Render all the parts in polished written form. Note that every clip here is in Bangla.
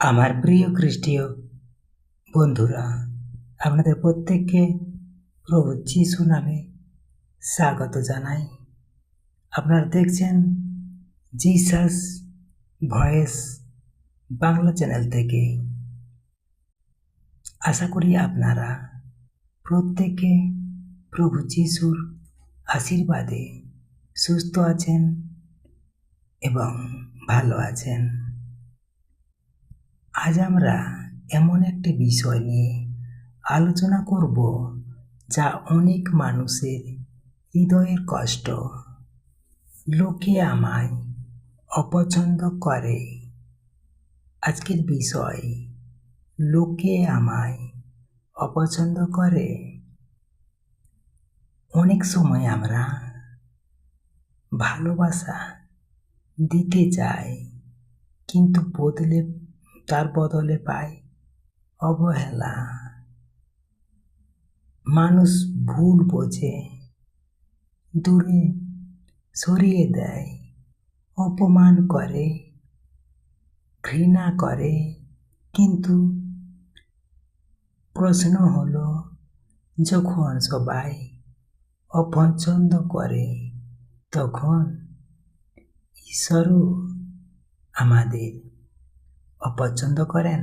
আমার প্রিয় খ্রিস্টীয় বন্ধুরা, আপনাদের প্রত্যেককে প্রভু যিশু নামে স্বাগত জানাই। আপনারা দেখছেন জিসাস ভয়েস বাংলা চ্যানেল থেকে। আশা করি আপনারা প্রত্যেকে প্রভু যিশুর আশীর্বাদে সুস্থ আছেন এবং ভালো আছেন। আজ আমরা এমন একটি বিষয় নিয়ে আলোচনা করব যা অনেক মানুষের হৃদয়ের কষ্ট। লোকে আমায় অপছন্দ করে। আজকের বিষয়, লোকে আমায় অপছন্দ করে। অনেক সময় আমরা ভালোবাসা দিতে চাই, কিন্তু তার বদলে পাই অবহেলা। মানুষ ভুল বোঝে, দূরে সরিয়ে দেয়, অপমান করে, ঘৃণা করে। কিন্তু প্রশ্ন হলো, যখন সবাই অপছন্দ করে তখন ঈশ্বরও আমাদের অপছন্দ করেন?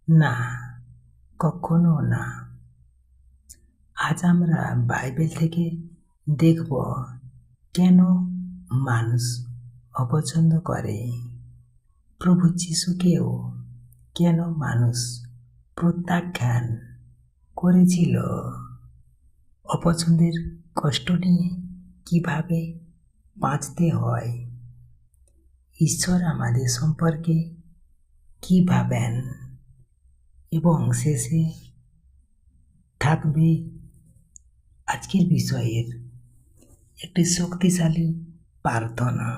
না, কখনো না। আজ আমরা বাইবেল থেকে দেখব কেন মানুষ অপছন্দ করে, প্রভু যিশুকেও কেন মানুষ প্রত্যাখ্যান করেছিল, অপছন্দের কষ্ট নিয়ে কিভাবে বাঁচতে হয়, ঈশ্বর আমাদের সম্পর্কে কি ভাবেন, এবং শেষে থাকবে আজকের বিষয়ের একটি শক্তিশালী প্রার্থনা।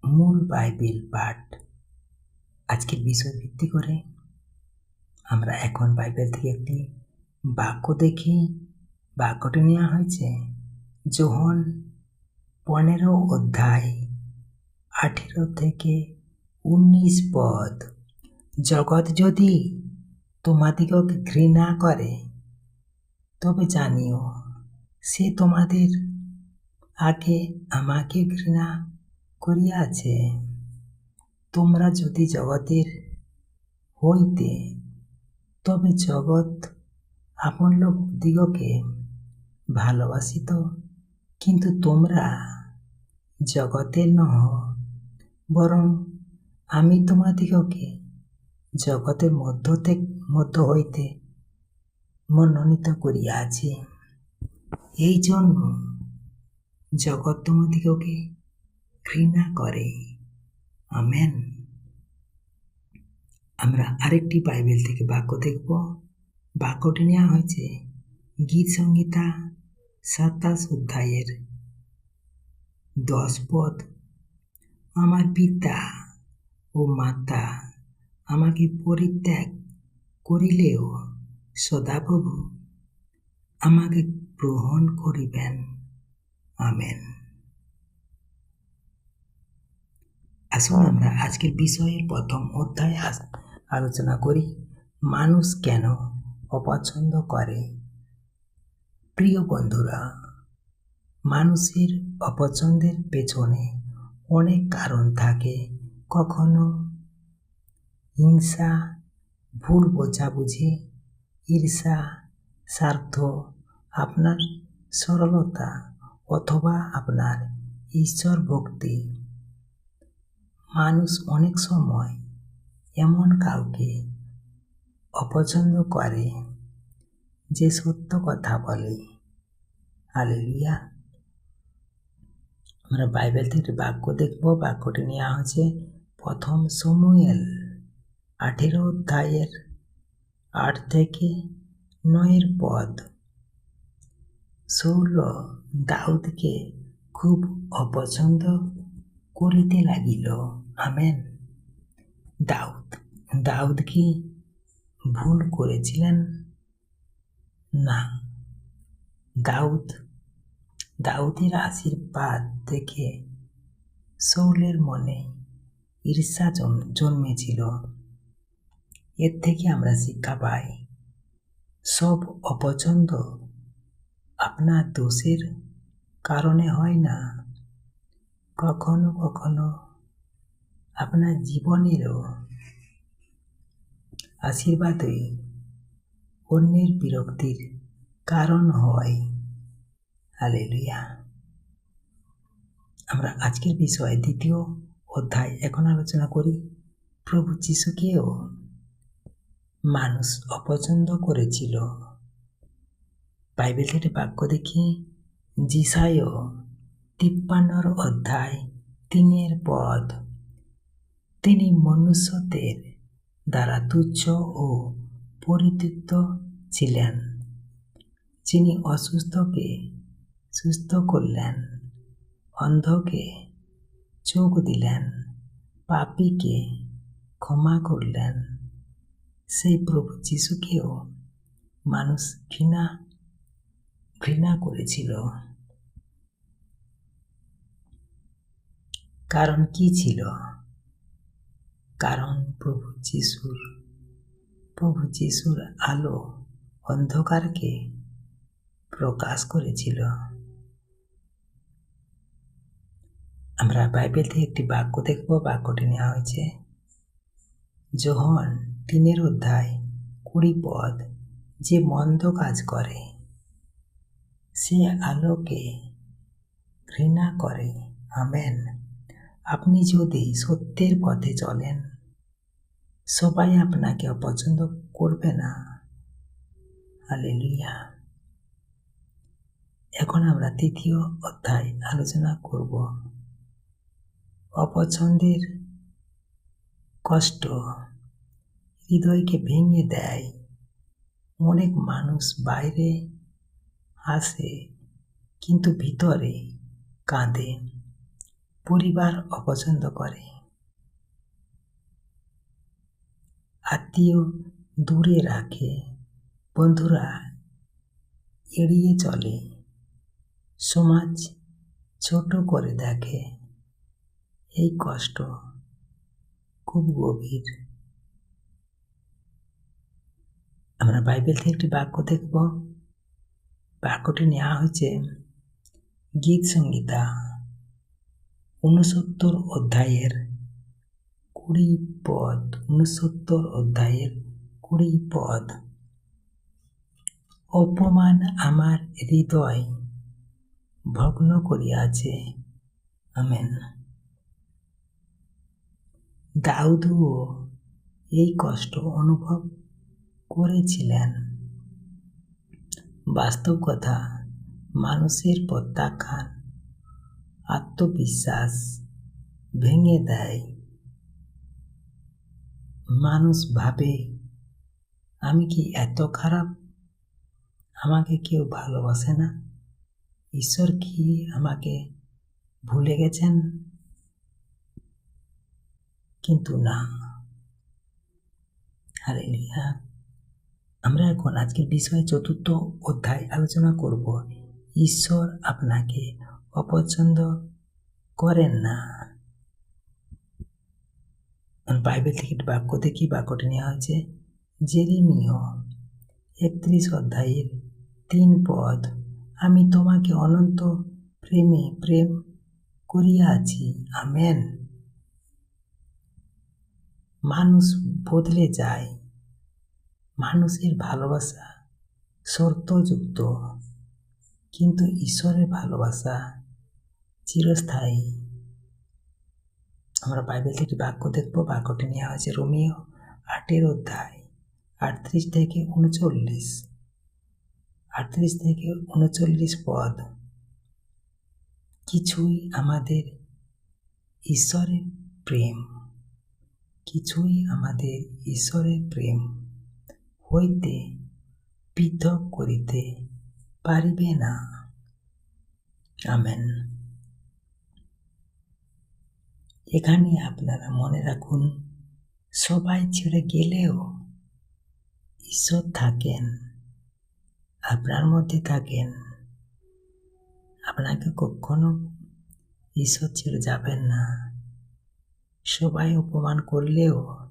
মূল বাইবেল পাঠ। আজকের বিষয় ভিত্তি করে আমরা এখন বাইবেল থেকে একটি বাক্য দেখি। বাক্যটি নেওয়া হয়েছে যোহন 15 অধ্যায় 18 থেকে 19 পদ। জগৎ যদি তোমাদিগকে ঘৃণা করে, তবে জানিও সে তোমাদের আগে আমাকে ঘৃণা করিয়াছে। তোমরা যদি জগতের হইতে, তবে জগৎ আপন লোকদিগকে ভালোবাসিত। কিন্তু তোমরা জগতের নহ, বরং আমি তোমাদিগকে জগতের মধ্য হইতে মনোনীত করিয়াছি। এই জন্য জগৎ তোমাদিগকে ঘৃণা করে। আমেন। আমরা আরেকটি বাইবেল থেকে বাক্য দেখব। বাক্যটি নেওয়া হয়েছে গীত সংহিতা 27 অধ্যায়ের 10 পদ। আমার পিতা ও মাতা আমাকে পরিত্যাগ করিলেও সদাপ্রভু আমাকে গ্রহণ করিবেন। আমেন। আসুন আমরা আজকের বিষয়ের প্রথম অধ্যায় আলোচনা করি, মানুষ কেন অপছন্দ করে। প্রিয় বন্ধুরা, মানুষের অপছন্দের পেছনে অনেক কারণ থাকে। কখনো হিংসা, ভুল বোঝাবুঝি, ঈর্ষা, স্বার্থ, আপনার সরলতা, অথবা আপনার ঈশ্বর ভক্তি। মানুষ অনেক সময় এমন কাউকে অপছন্দ করে যে সত্য কথা বলে। হালেলুয়া। আমরা বাইবেল থেকে বাক্য দেখব। বাক্যটি নেওয়া হয়েছে প্রথম শমূয়েল 18 অধ্যায়ের 8 থেকে 9 পদ। শাউল দাউদকে খুব অপছন্দ করিতে লাগিল। আমেন। দাউদ কি ভুল করেছিলেন না। দাউদের আশীর্বাদ দেখে শৌলের মনে ঈর্ষা জন্মেছিল। এর থেকে আমরা শিক্ষা পাই, সব অপছন্দ আপনার দোষের কারণে হয় না। কখনো কখনো আপনার জীবনেরও আশীর্বাদই অন্যের বিরক্তির কারণ হয়। হালেলুয়া। আমরা আজকের বিষয়ে 2য় অধ্যায় এখন আলোচনা করি। প্রভু যিশুকেও মানুষ অপছন্দ করেছিল। বাইবেল থেকে বাক্য দেখি, যিশায় 53 অধ্যায় 3 পদ। তিনি মনুষ্যদের দ্বারা তুচ্ছ ও পরিত্যক্ত ছিলেন, যিনি অসুস্থকে সুস্থ করলেন, অন্ধকে চোখ দিলেন, পাপীকে ক্ষমা করলেন। সেই প্রভু যিশুকেও মানুষ ঘৃণা করেছিল। কারণ কি ছিল? কারণ প্রভু যিশুর আলো অন্ধকারকে প্রকাশ করেছিল। আমরা বাইবেল থেকে একটি বাক্য দেখব। বাক্যটি নেওয়া হয়েছে যোহন 3 অধ্যায় 20 পদ। যে মন্দ কাজ করে সে আলোকে ঘৃণা করে। আমেন। আপনি যদি সত্যের পথে চলেন, সবাই আপনাকে অপছন্দ করবে না। হালেলুয়া। এখন আমরা 3য় অধ্যায় আলোচনা করব। অপছন্দের কষ্ট হৃদয়কে ভেঙে দেয়। অনেক মানুষ বাইরে হাসে কিন্তু ভিতরে কাঁদে। পরিবার অপছন্দ করে, আত্মীয় দূরে রাখে, বন্ধুরা এড়িয়ে চলে, সমাজ ছোট করে দেখে। এই কষ্ট খুব গভীর। আমরা বাইবেল থেকে একটি বাক্য দেখব। বাক্যটি নেওয়া হয়েছে গীত সংহিতা 69 অধ্যায়ের 20 পদ। 69 অধ্যায়ের 20 পদ। অপমান আমার হৃদয় ভগ্ন করিয়াছে। আমেন। দাউদও এই কষ্ট অনুভব করেছিলেন। বাস্তব কথা, মানুষের প্রত্যাখ্যান আত্মবিশ্বাস ভেঙে দেয়। মানুষ ভাবে, আমি কি এত খারাপ? আমাকে কেউ ভালোবাসে না? ঈশ্বর কি আমাকে ভুলে গেছেন? কিন্তু না। হালেলুয়া। আমরা এখন আজকের বিষয়ে 4র্থ অধ্যায় আলোচনা করব। ঈশ্বর আপনাকে অপছন্দ করেন না। বাইবেল থেকে একটি বাক্য দেখি। বাক্যটি নেওয়া হয়েছে জেরেমিয়া 31 অধ্যায়ের 3 পদ। আমি তোমাকে অনন্ত প্রেমে প্রেম করিয়াছি। আমেন। মানুষ বদলে যায়, মানুষের ভালোবাসা শর্তযুক্ত, কিন্তু ঈশ্বরের ভালোবাসা চিরস্থায়ী। আমরা বাইবেল থেকে বাক্য দেখব। বাক্যটি নেওয়া হয়েছে রোমিও 8 অধ্যায় 38 থেকে 39। 38 থেকে 39 পদ। কিছুই আমাদের ঈশ্বরের প্রেম হইতে পৃথক করিতে পারিবে না। আমেন। এখানে আপনারা মনে রাখুন, সবাই ছেড়ে গেলেও ঈশ্বর থাকেন, আপনার মধ্যে থাকেন, আপনাকে কখনো ঈশ্বর ছেড়ে যাবেন না। সবাই অপমান করলেও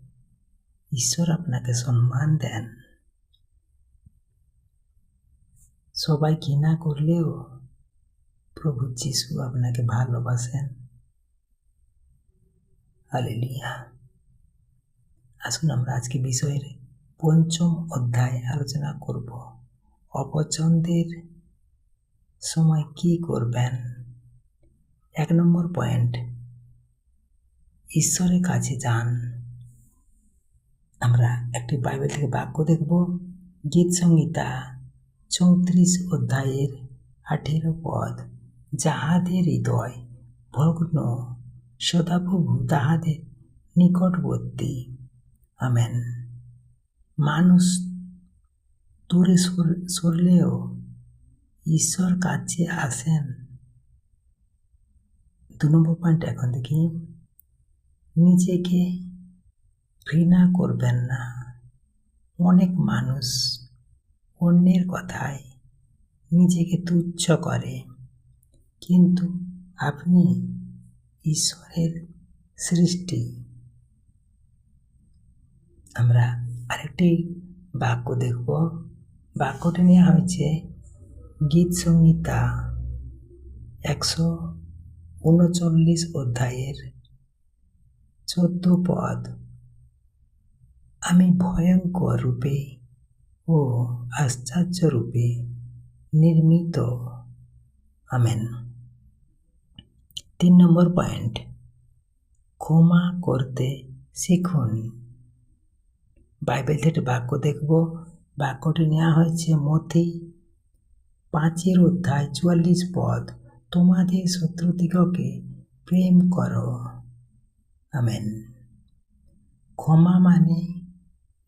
ঈশ্বর আপনাকে সম্মান দেন। সবাই ঘৃণা করলেও প্রভু যিশু আপনাকে ভালোবাসেন। হালেলুয়া। আসুন আমরা আজকে বিষয়ের ৫ম অধ্যায় আলোচনা করব। অপছন্দের সময় কি করবেন? ১ নম্বর পয়েন্ট, ঈশ্বরের কাছে যান। আমরা একটি বাইবেল থেকে বাক্য দেখব। গীত সংহিতা ৩৪ অধ্যায়ের ১৮ পদ। যাহাদের হৃদয় ভগ্ন সদাপ্রভু তাহাদের নিকটবর্তী। আমেন। মানুষ দূরে সরলেও ঈশ্বর কাছে আসেন। ২ নম্বর পয়েন্ট এখন দেখি, নিজেকে ঘৃণা করবেন না। অনেক মানুষ অন্যের কথায় নিজেকে তুচ্ছ করে, কিন্তু আপনি ঈশ্বরের সৃষ্টি। আমরা আরেকটি বাক্য দেখব। বাক্যটি নেওয়া হয়েছে গীত সংহিতা ১৩৯ অধ্যায়ের ১৪ পদ। আমি ভয়ঙ্কর রূপে ও আশ্চর্য রূপে নির্মিত। আমেন। ৩ নম্বর পয়েন্ট, ক্ষমা করতে শিখুন। বাইবেল থেকে বাক্য দেখব। বাক্যটি নেওয়া হয়েছে মথি ৫ অধ্যায় ৪৪ পদ। তোমাদের শত্রুদিগকে প্রেম করো। আমেন। ক্ষমা মানে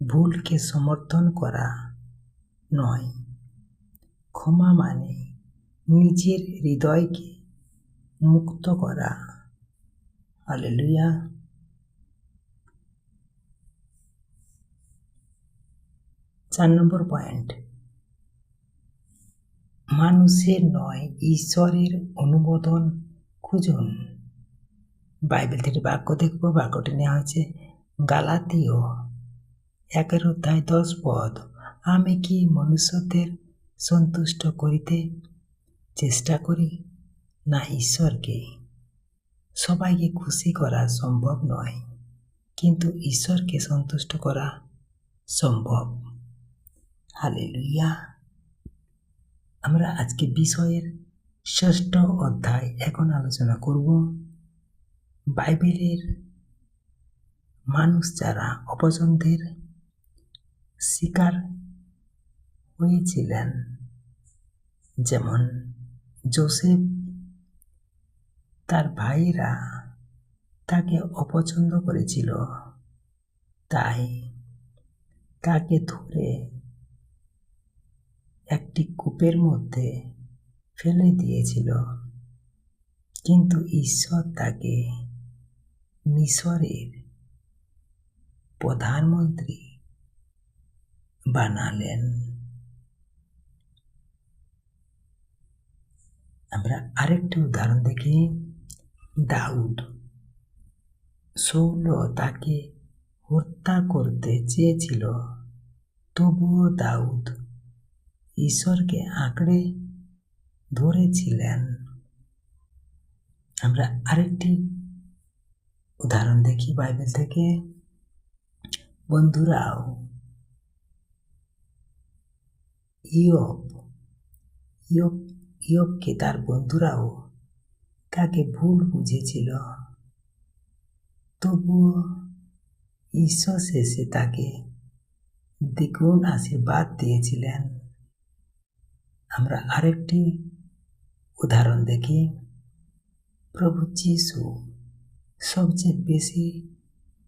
ভুলকে সমর্থন করা নয়। ক্ষমা মানে নিজের হৃদয়কে মুক্ত করা। হালেলুয়া। চার নম্বর পয়েন্ট, মানুষের নয় ঈশ্বরের অনুমোদন খুঁজুন। বাইবেল থেকে বাক্য দেখব। বাক্যটি নেওয়া হয়েছে গালাতীয় ১ অধ্যায় ১০ পদ। আমি কি মনুষ্যদের সন্তুষ্ট করিতে চেষ্টা করি, না ঈশ্বরকে? সবাইকে খুশি করা সম্ভব নয়, কিন্তু ঈশ্বরকে সন্তুষ্ট করা সম্ভব। হালেলুয়া। আমরা আজকে বিষয়ের ৬ষ্ঠ অধ্যায় এখন আলোচনা করব। বাইবেলের মানুষ যারা অপছন্দের শিকার হয়েছিলেন, যেমন যোসেফ, তার ভাইরা তাকে অপছন্দ করেছিল, তাই তাকে ধরে একটি কূপের মধ্যে ফেলে দিয়েছিল, কিন্তু ঈশ্বর তাকে মিশরের প্রধানমন্ত্রী বানালেন। আমরা আরেকটি উদাহরণ দেখি। দাউদ, শাউল তাকে হত্যা করতে চেয়েছিল, তবুও দাউদ ঈশ্বরকে আঁকড়ে ধরেছিলেন। আমরা আরেকটি উদাহরণ দেখি বাইবেল থেকে। বন্ধুরাও, ইয়োবকে তার বন্ধুরাও তাকে ভুল বুঝেছিল, তবুও ঈশ্বর শেষে তাকে দ্বিগুণ আশীর্বাদ দিয়েছিলেন। আমরা আরেকটি উদাহরণ দেখি। প্রভু যিশু সবচেয়ে বেশি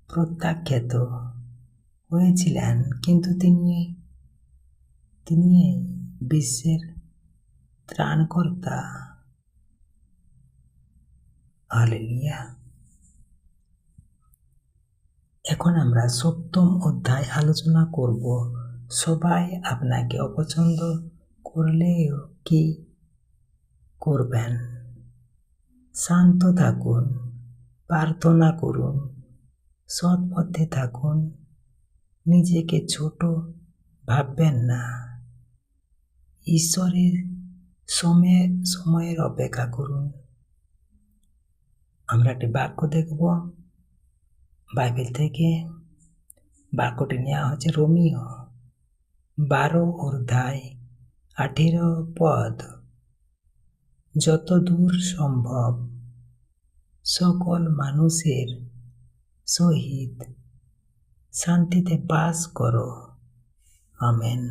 প্রত্যাখ্যাত হয়েছিলেন, কিন্তু তিনি বিশ্বের ত্রাণকর্তা। হালেলুয়া। এখন আমরা ৭ম অধ্যায় আলোচনা করব। সবাই আপনাকে অপছন্দ করলেও কি করবেন? শান্ত থাকুন, প্রার্থনা করুন, সৎ পথে থাকুন, নিজেকে ছোট ভাববেন না। ঈশ্বরের সময়ের অপেক্ষা করুন। আমরা একটি বাক্য দেখব বাইবেল থেকে। বাক্যটি নেওয়া হচ্ছে রোমিও 12 অধ্যায় 18 পদ। যত দূর সম্ভব সকল মানুষের সহিত শান্তিতে বাস করো। আমেন।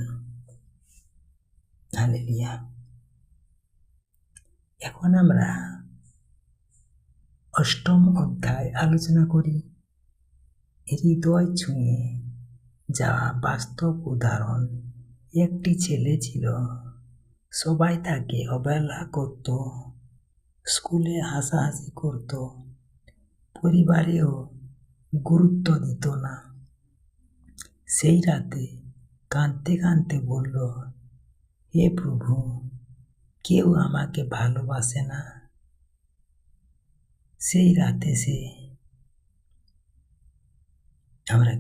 হালেলুয়া। এখন আমরা 8ম অধ্যায় আলোচনা করি। হৃদয় ছুঁয়ে যাওয়া বাস্তব উদাহরণ। একটি ছেলে ছিল, সবাই তাকে অবহেলা করত, স্কুলে হাসাহাসি করত, পরিবারেও গুরুত্ব দিত না। সেই রাতে কাঁদতে কাঁদতে বলল, হে প্রভু, কেউ আমাকে ভালোবাসে না। সেই রাতে সে, আমরা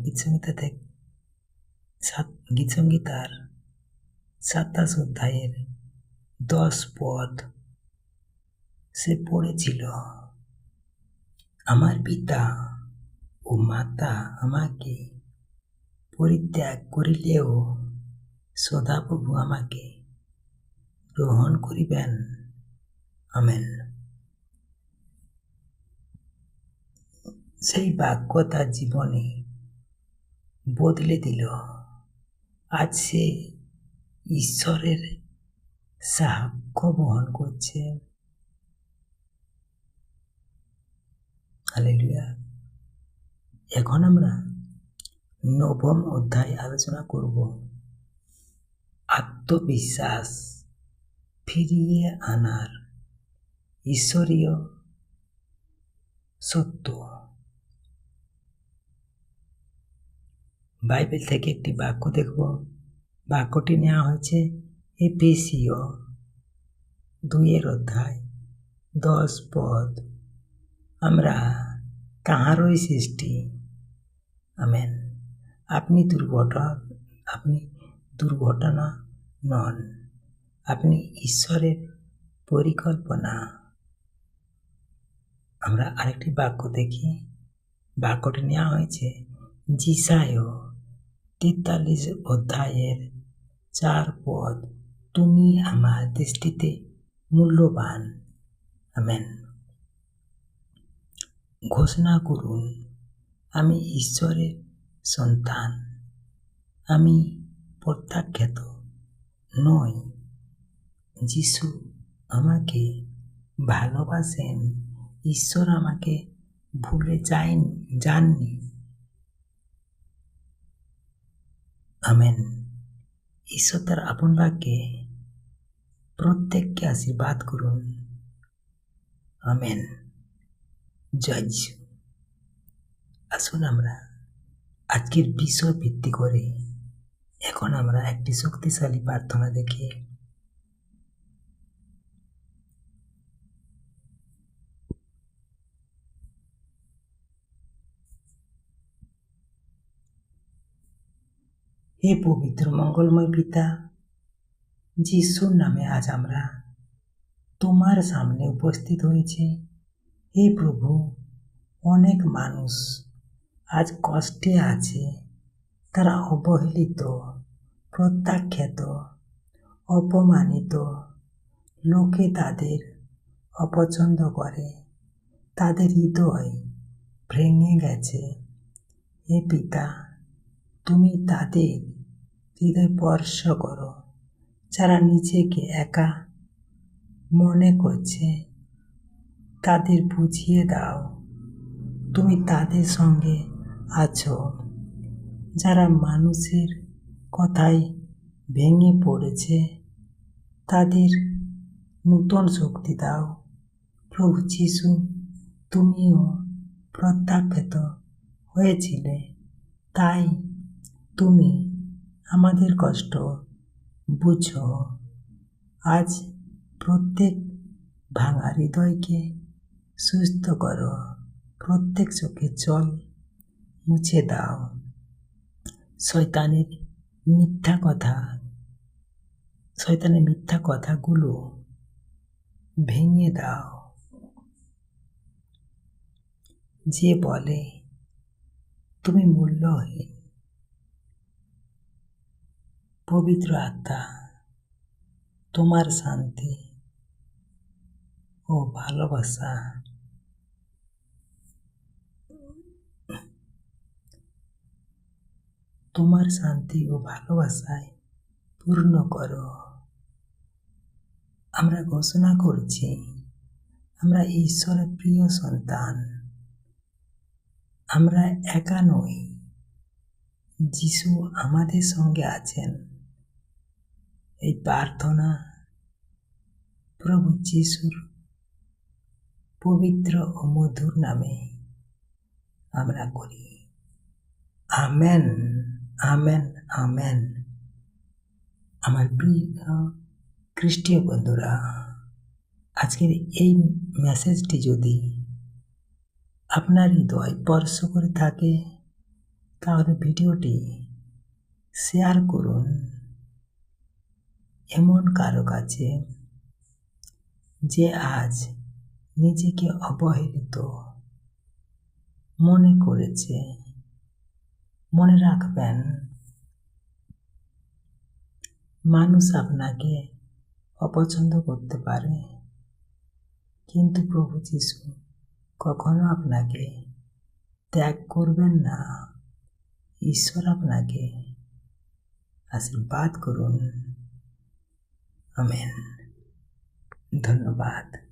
গীতসংগীতার 27 অধ্যায়ের 10 পদ সে পড়েছিল, আমার পিতা ও মাতা আমাকে পরিত্যাগ করিলেও সদাপ্রভু আমাকে গ্রহণ করিবেন। আমেন। সেই বাক্য তার জীবনে বদলে দিল। আজ সে ঈশ্বরের সাক্ষ্য বহন করছে। হালেলুয়া। এখন আমরা 9ম অধ্যায় আলোচনা করব। আত্মবিশ্বাস ফিরিয়ে আনার ঈশ্বরীয় সত্য। বাইবেল থেকে একটি বাক্য দেখব। বাক্যটি নেওয়া হয়েছে এফেসীয় 2 অধ্যায় 10 পদ। আমরা তাঁহারই সৃষ্টি। আমেন। আপনি দুর্ঘটনা নন, আপনি ঈশ্বরের পরিকল্পনা। আমরা আরেকটি বাক্য দেখি। বাক্যটি নেওয়া হয়েছে যিশায় 43 অধ্যায়ের 4 পদ। তুমি আমার দৃষ্টিতে মূল্যবান। আমেন। ঘোষণা করুন, আমি ঈশ্বরের সন্তান, আমি প্রত্যাখ্যাত নই। যিশু আমাকে ভালোবাসেন, ঈশ্বর আমাকে ভুলে যাননি। আমেন। ঈশ্বর তার আপন বাক্যে প্রত্যেককে আশীর্বাদ করুন। আমেন। জয় যিশু। আসুন আমরা আজকের বিষয় ভিত্তি করে এখন আমরা একটি শক্তিশালী প্রার্থনা দেখি। হে পবিত্র মঙ্গলময় পিতা, যিশুর নামে আজ আমরা তোমার সামনে উপস্থিত হয়েছি। হে প্রভু, অনেক মানুষ আজ কষ্টে আছে। তারা অবহেলিত, প্রত্যাখ্যাত, অপমানিত। লোকে তাদের অপছন্দ করে, তাদের হৃদয় ভেঙে গেছে। হে পিতা, তুমি তাদের হৃদয় স্পর্শ করো। যারা নিজেকে একা মনে করছে, তাদের বুঝিয়ে দাও তুমি তাদের সঙ্গে আছো। যারা মানুষের কথায় ভেঙে পড়েছে, তাদের নূতন শক্তি দাও। প্রভু যিশু, তুমিও প্রত্যাখ্যাত হয়েছিলে, তাই তুমি আমাদের কষ্ট বুঝো। আজ প্রত্যেক ভাঙা হৃদয়কে সুস্থ করো। প্রত্যেক চোখের জল মুছে দাও। শয়তানের মিথ্যা কথাগুলো ভেঙে দাও। যে বলে তুমি মূল্যহীন, পবিত্র আত্মা তোমার শান্তি ও ভালোবাসা ভালোবাসায় পূর্ণ করো। আমরা ঘোষণা করছি, আমরা ঈশ্বরের প্রিয় সন্তান। আমরা একা নই, যিশু আমাদের সঙ্গে আছেন। এই প্রার্থনা প্রভু যিশুর পবিত্র ও মধুর নামে আমরা করি। Amen, amen, amen. আমার প্রিয় খ্রিস্টীয় বন্ধুরা, আজকের এই মেসেজটি যদি আপনার হৃদয় স্পর্শ করে থাকে, তাহলে ভিডিওটি শেয়ার করুন এমন কারো কাছে যে আজ নিজেকে অবহেলিত মনে করেছে। মনে রাখবেন, মানুষ আপনাকে অপছন্দ করতে পারে, কিন্তু প্রভু যিশু কখনো আপনাকে ত্যাগ করবেন না। ঈশ্বর আপনাকে আশীর্বাদ করুন। আমেন। ধন্যবাদ।